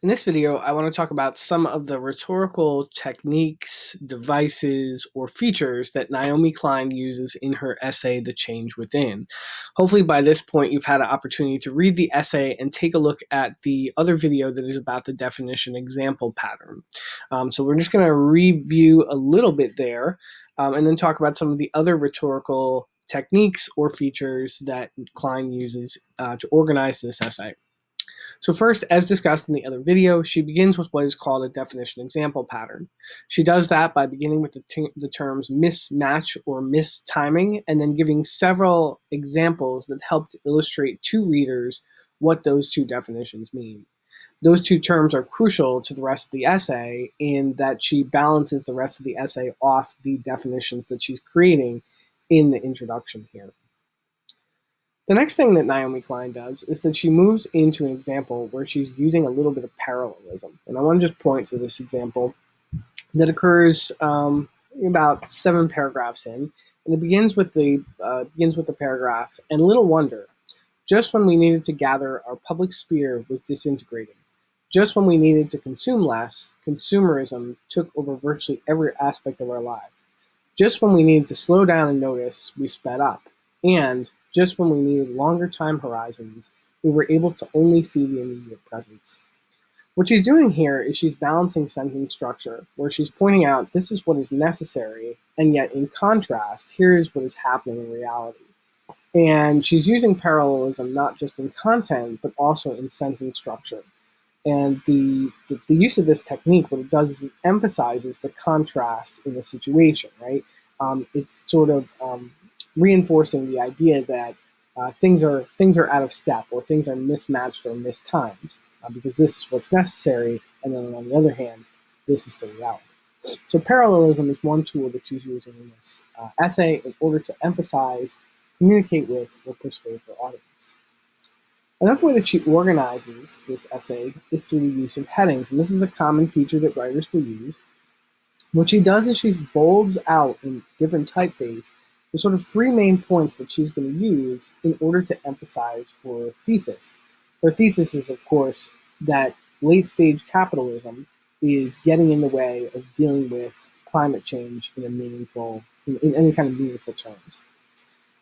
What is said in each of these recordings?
In this video, I want to talk about some of the rhetorical techniques, devices, or features that Naomi Klein uses in her essay, The Change Within. Hopefully, by this point, you've had an opportunity to read the essay and take a look at the other video that is about the definition example pattern. So, we're just going to review a little bit there and then talk about some of the other rhetorical techniques or features that Klein uses to organize this essay. So first, as discussed in the other video, she begins with what is called a definition example pattern. She does that by beginning with the terms mismatch or mistiming, and then giving several examples that help to illustrate to readers what those two definitions mean. Those two terms are crucial to the rest of the essay in that she balances the rest of the essay off the definitions that she's creating in the introduction here. The next thing that Naomi Klein does is that she moves into an example where she's using a little bit of parallelism. And I want to just point to this example that occurs about 7 paragraphs in. And it begins with the paragraph, and little wonder, just when we needed to gather, our public sphere was disintegrating. Just when we needed to consume less, consumerism took over virtually every aspect of our life. Just when we needed to slow down and notice, we sped up. And just when we needed longer time horizons, we were able to only see the immediate presence. What she's doing here is she's balancing sentence structure, where she's pointing out this is what is necessary, and yet in contrast, here is what is happening in reality. And she's using parallelism not just in content, but also in sentence structure. And the use of this technique, what it does is it emphasizes the contrast in the situation, right? It's sort of reinforcing the idea that things are out of step, or things are mismatched or mistimed, because this is what's necessary, and then on the other hand, this is the reality. So parallelism is one tool that she's using in this essay in order to emphasize, communicate with, or persuade her audience. Another way that she organizes this essay is through the use of headings, and this is a common feature that writers will use. What she does is she bolds out in different typeface the sort of 3 main points that she's going to use in order to emphasize her thesis. Her thesis is, of course, that late-stage capitalism is getting in the way of dealing with climate change in any kind of meaningful terms.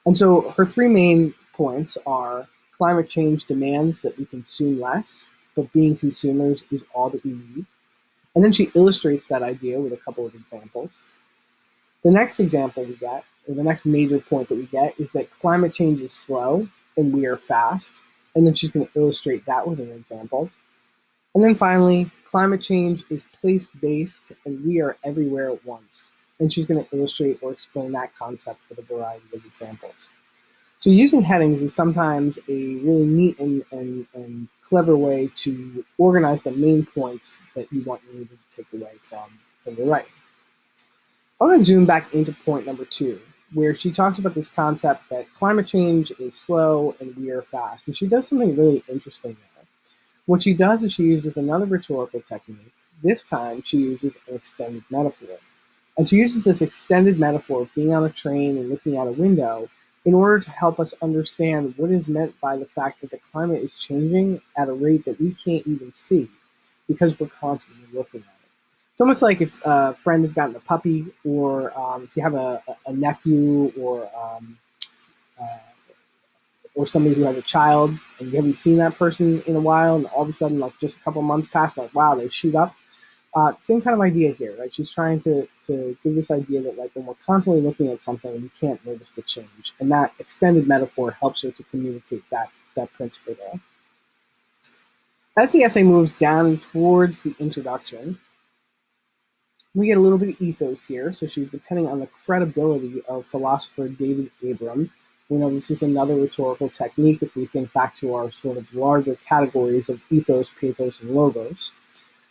And so her 3 main points are: climate change demands that we consume less, but being consumers is all that we need. And then she illustrates that idea with a couple of examples. The next example we get, or the next major point that we get, is that climate change is slow and we are fast. And then she's going to illustrate that with an example. And then finally, climate change is place-based and we are everywhere at once. And she's going to illustrate or explain that concept with a variety of examples. So using headings is sometimes a really neat and clever way to organize the main points that you want your reader to take away from your writing. I want to zoom back into point number 2, where she talks about this concept that climate change is slow and we are fast. And she does something really interesting there. What she does is she uses another rhetorical technique. This time she uses an extended metaphor. And she uses this extended metaphor of being on a train and looking out a window in order to help us understand what is meant by the fact that the climate is changing at a rate that we can't even see because we're constantly looking at it. It's almost like if a friend has gotten a puppy, or if you have a nephew or somebody who has a child and you haven't seen that person in a while, and all of a sudden, like just a couple months pass, like, wow, they shoot up. Same kind of idea here, right? She's trying to give this idea that, like, when we're constantly looking at something, we can't notice the change. And that extended metaphor helps her to communicate that principle there. As the essay moves down towards the introduction, we get a little bit of ethos here. So she's depending on the credibility of philosopher David Abram. We know this is another rhetorical technique if we think back to our sort of larger categories of ethos, pathos, and logos.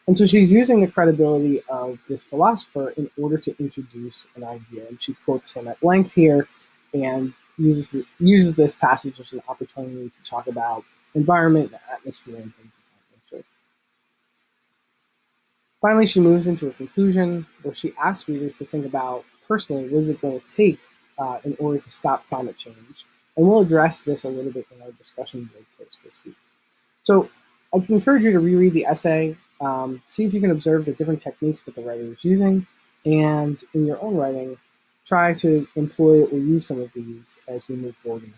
And so she's using the credibility of this philosopher in order to introduce an idea. And she quotes him at length here and uses this passage as an opportunity to talk about environment, atmosphere, and things of that nature. Finally, she moves into a conclusion where she asks readers to think about, personally, what is it going to take in order to stop climate change? And we'll address this a little bit in our discussion board post this week. So I can encourage you to reread the essay, see if you can observe the different techniques that the writer is using, and in your own writing, try to employ or use some of these as we move forward in the